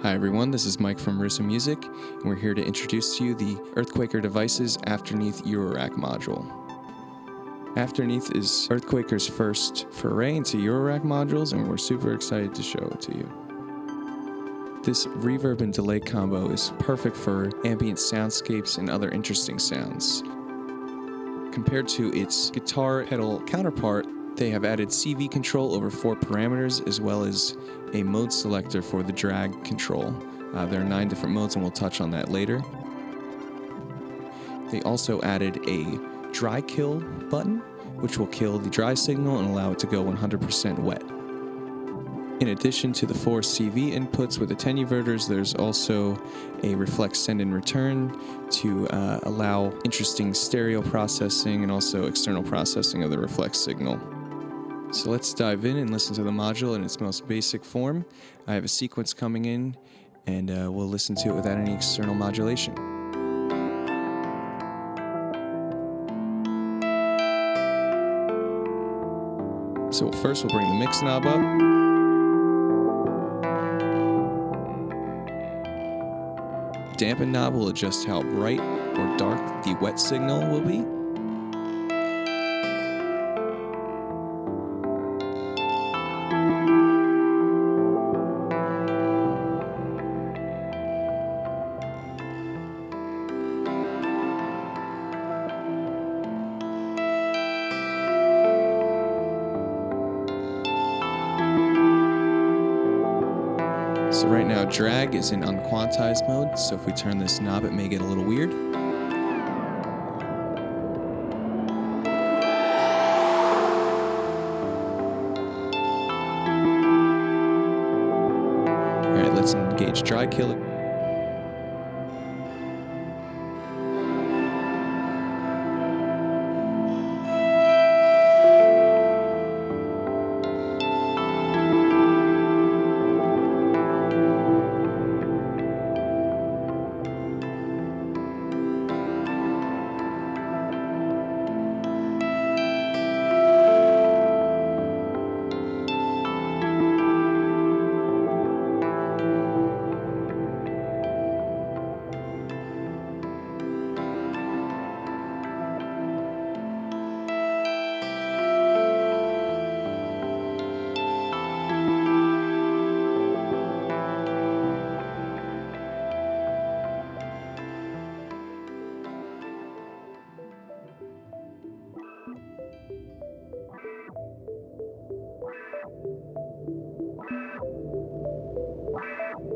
Hi everyone, this is Mike from Russo Music, and we're here to introduce to you the EarthQuaker Devices Afterneath Eurorack module. Afterneath is EarthQuaker's first foray into Eurorack modules, and we're super excited to show it to you. This reverb and delay combo is perfect for ambient soundscapes and other interesting sounds. Compared to its guitar pedal counterpart, they have added CV control over 4 parameters, as well as a mode selector for the drag control. There are 9 different modes, and we'll touch on that later. They also added a dry kill button, which will kill the dry signal and allow it to go 100% wet. In addition to the 4 CV inputs with attenuverters, there's also a reflex send and return to allow interesting stereo processing and also external processing of the reflex signal. So let's dive in and listen to the module in its most basic form. I have a sequence coming in, and we'll listen to it without any external modulation. So first we'll bring the mix knob up. Dampen knob will adjust how bright or dark the wet signal will be. So right now, drag is in unquantized mode, so if we turn this knob, it may get a little weird. Alright, let's engage dry kill.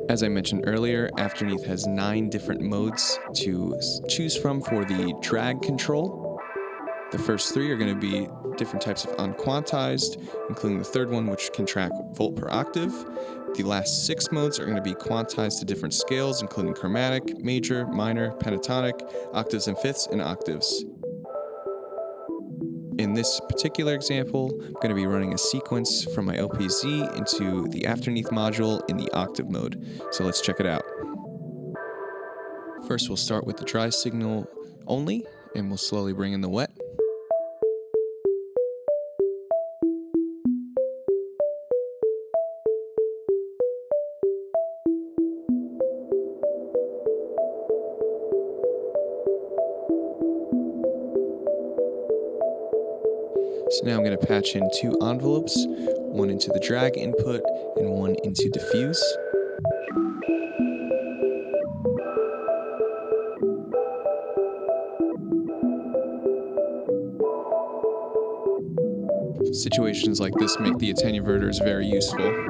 As I mentioned earlier, Afterneath has 9 different modes to choose from for the drag control. The first 3 are going to be different types of unquantized, including the third one, which can track volt per octave. The last 6 modes are going to be quantized to different scales, including chromatic, major, minor, pentatonic, octaves and fifths, and octaves. In this particular example, I'm going to be running a sequence from my OPZ into the Afterneath module in the octave mode. So let's check it out. First, we'll start with the dry signal only, and we'll slowly bring in the wet. So now I'm going to patch in 2 envelopes, one into the drag input and one into diffuse. Situations like this make the attenuverters very useful.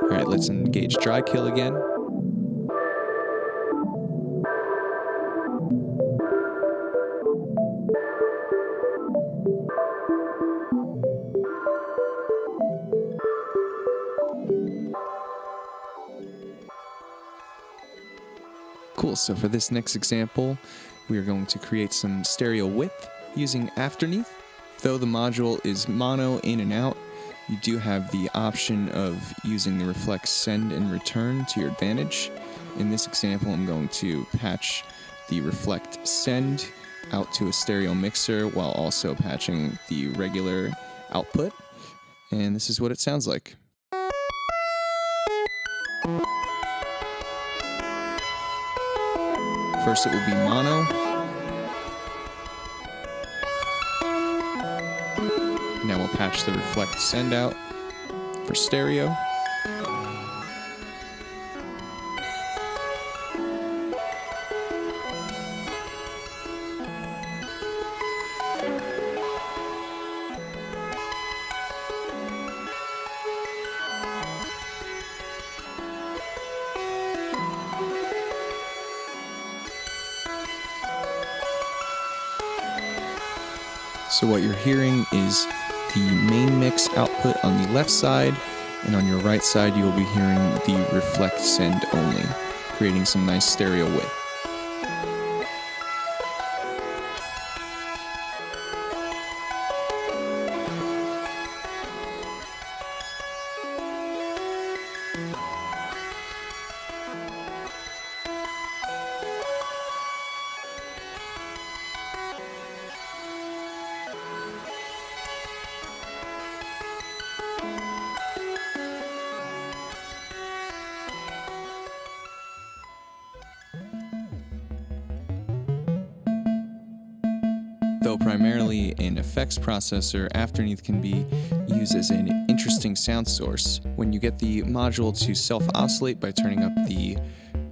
Alright, let's engage dry kill again. Cool, so for this next example, we are going to create some stereo width using Afterneath. Though the module is mono in and out, you do have the option of using the reflect send and return to your advantage. In this example, I'm going to patch the reflect send out to a stereo mixer while also patching the regular output. And this is what it sounds like. First it will be mono. Now we'll patch the reflect send out for stereo. So what you're hearing is the main mix output on the left side, and on your right side you will be hearing the reflect send only, creating some nice stereo width. Though primarily an effects processor, Afterneath can be used as an interesting sound source. When you get the module to self-oscillate by turning up the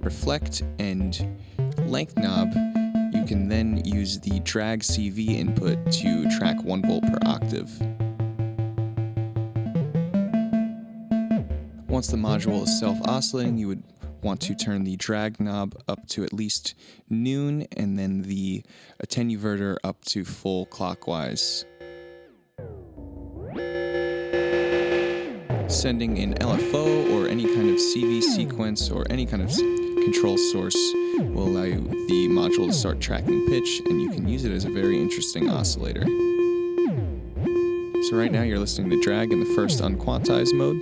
reflect and length knob, you can then use the drag CV input to track 1 volt per octave. Once the module is self-oscillating, you would want to turn the drag knob up to at least noon and then the attenuverter up to full clockwise. Sending an LFO or any kind of CV sequence or any kind of control source will allow the module to start tracking pitch, and you can use it as a very interesting oscillator. So right now you're listening to drag in the first unquantized mode.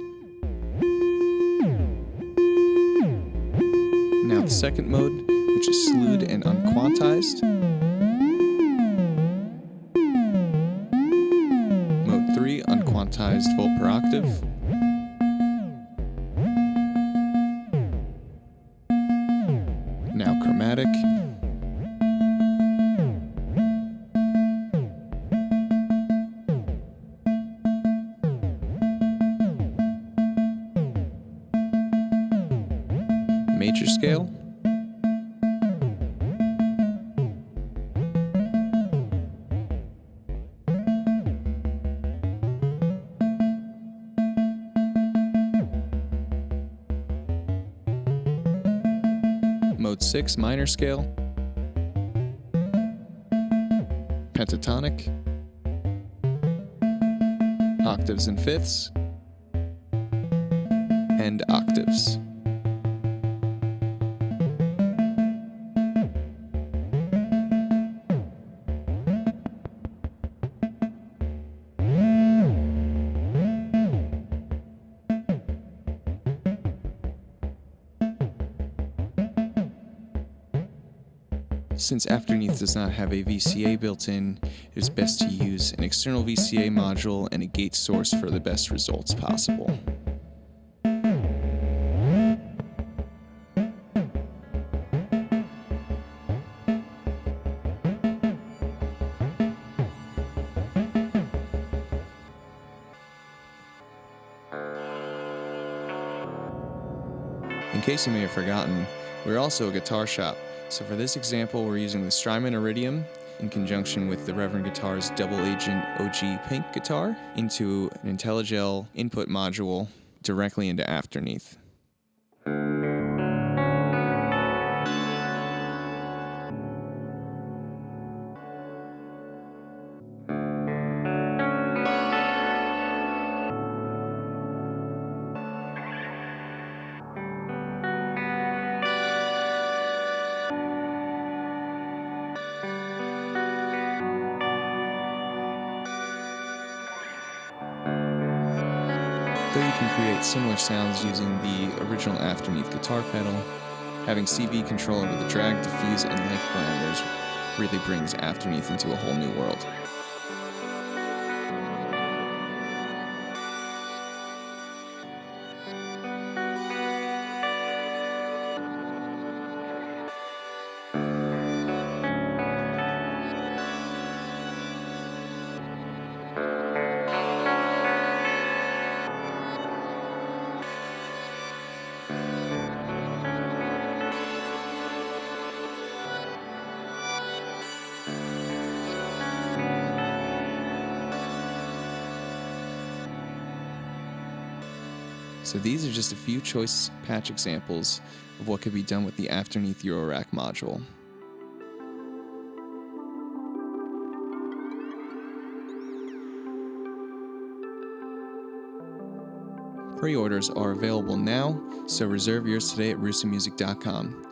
Now the second mode, which is slewed and unquantized. Mode 3, unquantized volt per octave. Now chromatic. Major scale. Mode 6, minor scale. Pentatonic. Octaves and fifths. And octaves. Since Afterneath does not have a VCA built in, it is best to use an external VCA module and a gate source for the best results possible. In case you may have forgotten, we're also a guitar shop. So for this example, we're using the Strymon Iridium in conjunction with the Reverend Guitar's double agent OG Pink guitar into an Intellijel input module directly into Afterneath. though you can create similar sounds using the original Afterneath guitar pedal. Having CV control over the drag, diffuse, and length parameters really brings Afterneath into a whole new world. So these are just a few choice patch examples of what could be done with the Afterneath Eurorack module. Pre-orders are available now, so reserve yours today at russomusic.com.